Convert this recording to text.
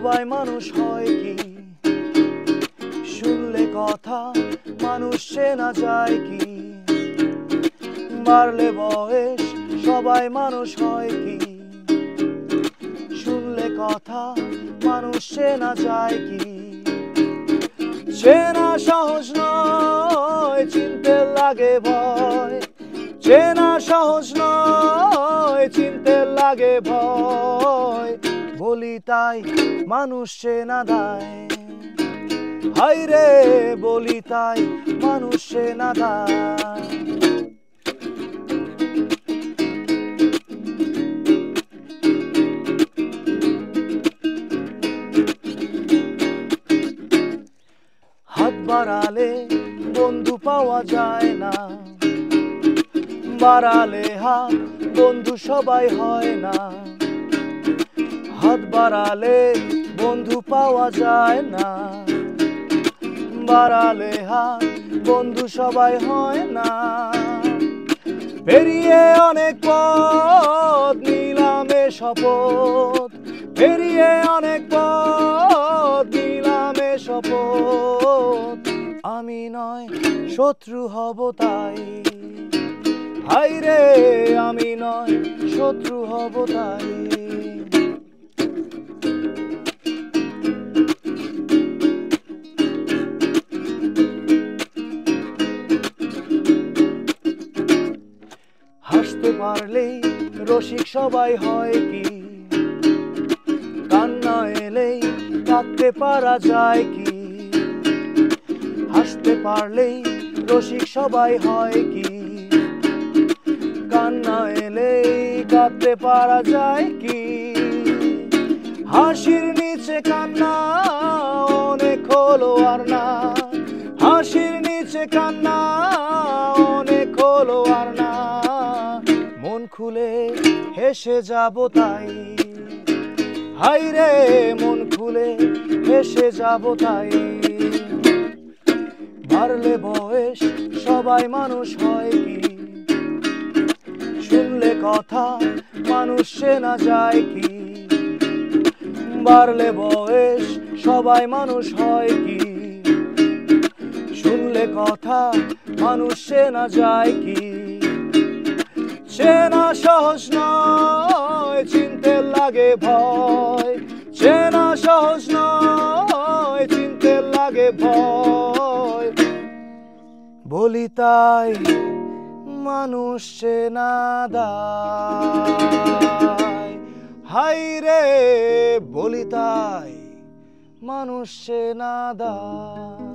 সবাই মানুষ হয় কি? শুনলে কথা মানুষ চেনা যায় কি? বাড়লে বয়স সবাই মানুষ হয় কি? শুনলে কথা মানুষ চেনা যায় কি? চেনা সহজ নয়, চিনতে লাগে ভয়। চেনা সহজ নয়, চিনতে লাগে ভয়। বলি তাই মানুষ চেনা দায়। হায় রে বলি তাই মানুষ চেনা দায়। হাত বাড়ালে বন্ধু পাওয়া যায় না, বাড়ালে হাত বন্ধু সবাই হয় না। হাত বাড়ালে বন্ধু পাওয়া যায় না, বাড়ালে হাত বন্ধু সবাই হয় না। পেরিয়ে অনেক পথ নিলামে শপথ, পেরিয়ে অনেক পথ নিলামে শপথ। আমি নয় শত্রু হব তাই। হায় রে আমি নয় শত্রু হব তাই। হাসতে পারলেই রসিক সবাই হয় কি? কান্না এলেই কাঁদতে পারা যায় কি? হাসতে পারলেই রসিক সবাই হয় কি? কান্না এলেই কাঁদতে পারা যায় কি? হাসির নিচে কান্না অনেক হলো আর না, হাসির নিচে কান্না অনেক হলো আর না। মন খুলে হেসে যাব তাই। হায় রে মন খুলে হেসে যাব তাই। বাড়লে বয়স সবাই মানুষ হয় কি? শুনলে কথা মানুষ চেনা যায় কি? বাড়লে বয়স সবাই মানুষ হয় কি? শুনলে কথা মানুষ চেনা যায় কি? চেনা সহজ নয়, চিনতে লাগে ভয়। চেনা সহজ নয়, চিনতে লাগে ভয়। বলি তাই মানুষ চেনা দায়। হায় রে বলি তাই মানুষ চেনা দায়।